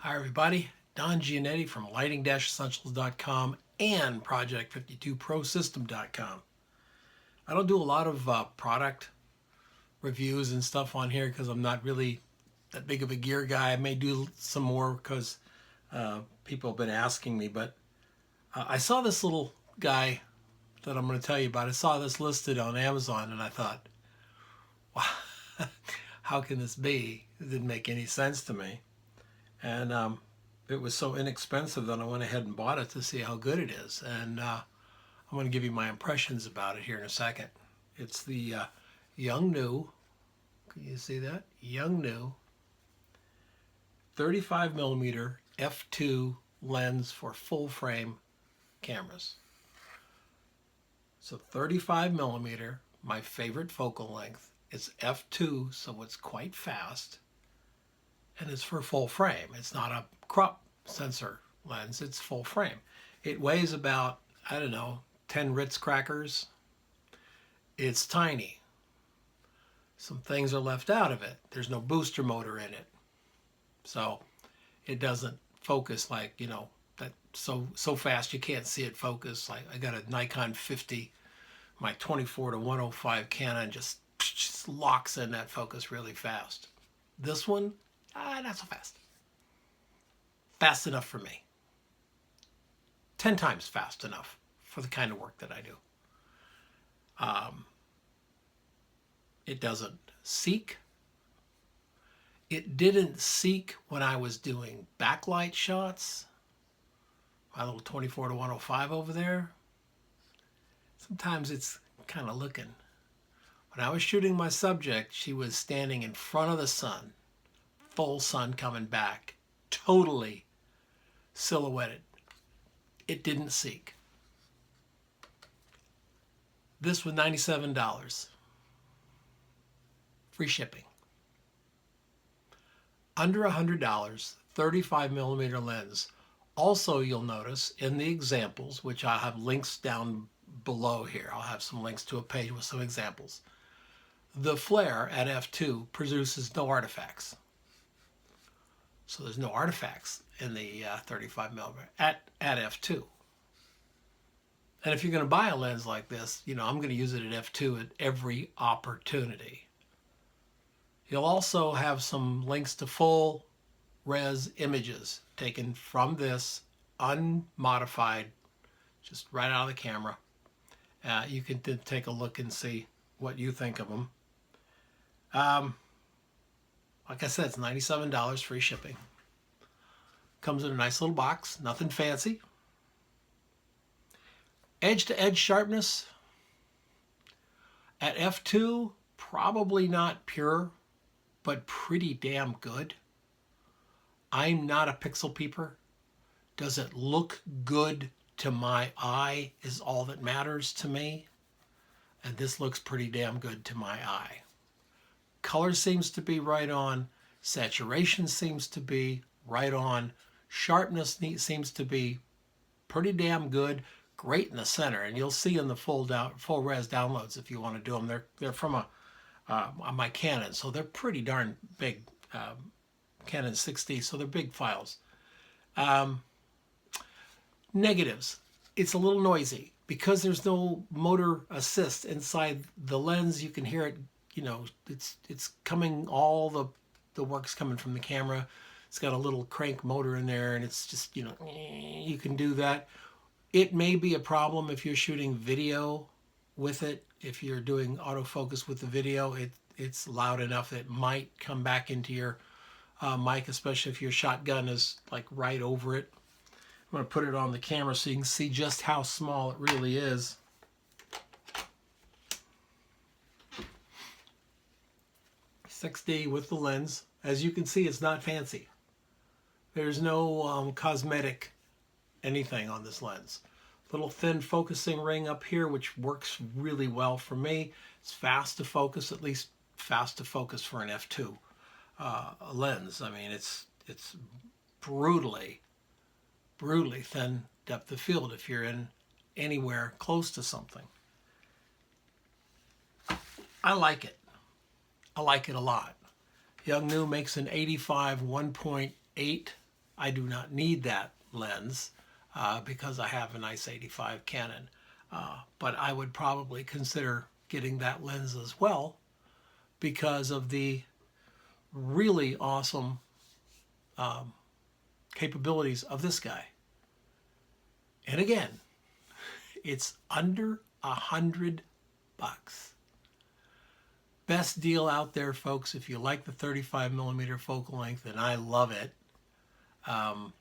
Hi everybody, Don Giannatti from lighting-essentials.com and project52prosystem.com. I don't do a lot of product reviews and stuff on here because I'm not really that big of a gear guy. I may do some more because people have been asking me, but I saw this little guy that I'm going to tell you about. I saw this listed on Amazon and I thought, wow, how can this be? It didn't make any sense to me. And it was so inexpensive that I went ahead and bought it to see how good it is. And I'm going to give you my impressions about it here in a second. It's the Yongnuo, can you see that? Yongnuo 35mm f2 lens for full frame cameras. So 35mm, my favorite focal length. It's f2, so it's quite fast. And it's for full frame. It's not a crop sensor lens, it's full frame. It weighs about, I don't know, 10 Ritz crackers. It's tiny. Some things are left out of it. There's no booster motor in it. So it doesn't focus like, you know, that so fast you can't see it focus. Like I got a Nikon 50, my 24-105 Canon just locks in that focus really fast. This one, not so fast. Fast enough for me. 10 times fast enough for the kind of work that I do. It doesn't seek. It didn't seek when I was doing backlight shots. My little 24-105 over there. Sometimes it's kind of looking. When I was shooting my subject, she was standing in front of the sun. Full sun coming back, totally silhouetted. It didn't seek. This was $97. Free shipping. Under $100, 35mm lens. Also, you'll notice in the examples, which I'll have links down below here. I'll have some links to a page with some examples. The flare at f2 produces no artifacts. So there's no artifacts in the 35mm at f2. And if you're going to buy a lens like this, you know, I'm going to use it at f2 at every opportunity. You'll also have some links to full res images taken from this unmodified, just right out of the camera. You can take a look and see what you think of them. Like I said, it's $97, free shipping. Comes in a nice little box, nothing fancy. Edge-to-edge sharpness at f2, probably not pure, but pretty damn good. I'm not a pixel peeper. Does it look good to my eye is all that matters to me. And this looks pretty damn good to my eye. Color seems to be right on. Saturation seems to be right on. Sharpness seems to be pretty damn good. Great in the center, and you'll see in the full res downloads if you want to do them. They're from my Canon, so they're pretty darn big. Canon 6D, so they're big files. Negatives. It's a little noisy because there's no motor assist inside the lens. You can hear it. You know, it's coming. All the work's coming from the camera. It's got a little crank motor in there, and it's just, you know, you can do that. It may be a problem if you're shooting video with it. If you're doing autofocus with the video, it's loud enough that it might come back into your mic, especially if your shotgun is like right over it. I'm going to put it on the camera so you can see just how small it really is. $6D with the lens. As you can see, it's not fancy. There's no cosmetic anything on this lens. Little thin focusing ring up here, which works really well for me. It's fast to focus, at least fast to focus for an f2 lens. I mean, it's brutally thin depth of field if you're in anywhere close to something. I like it. I like it a lot. Yongnuo makes an 85 1.8 I do not need that lens because I have a nice 85 Canon. But I would probably consider getting that lens as well because of the really awesome capabilities of this guy. And again, it's under $100. Best deal out there, folks. If you like the 35 millimeter focal length, and I love it, it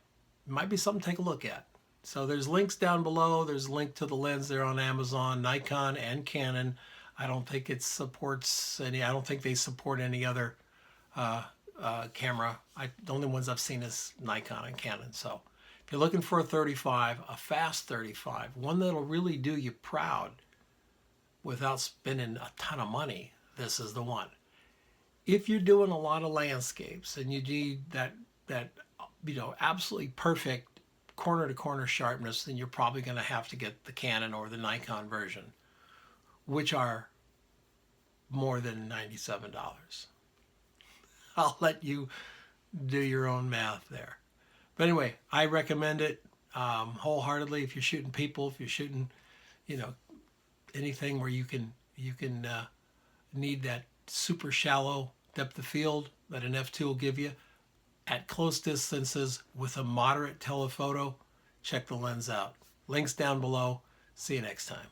might be something to take a look at. So there's links down below. There's a link to the lens there on Amazon, Nikon and Canon. I don't think it supports any. I don't think they support any other camera. The only ones I've seen is Nikon and Canon. So if you're looking for a 35, a fast 35, one that'll really do you proud without spending a ton of money, this is the one. If you're doing a lot of landscapes and you need that absolutely perfect corner to corner sharpness, then you're probably going to have to get the Canon or the Nikon version, which are more than $97. I'll let you do your own math there. But anyway, I recommend it wholeheartedly. If you're shooting people, if you're shooting, anything where you can need that super shallow depth of field that an F2 will give you at close distances with a moderate telephoto, check the lens out. Links down below. See you next time.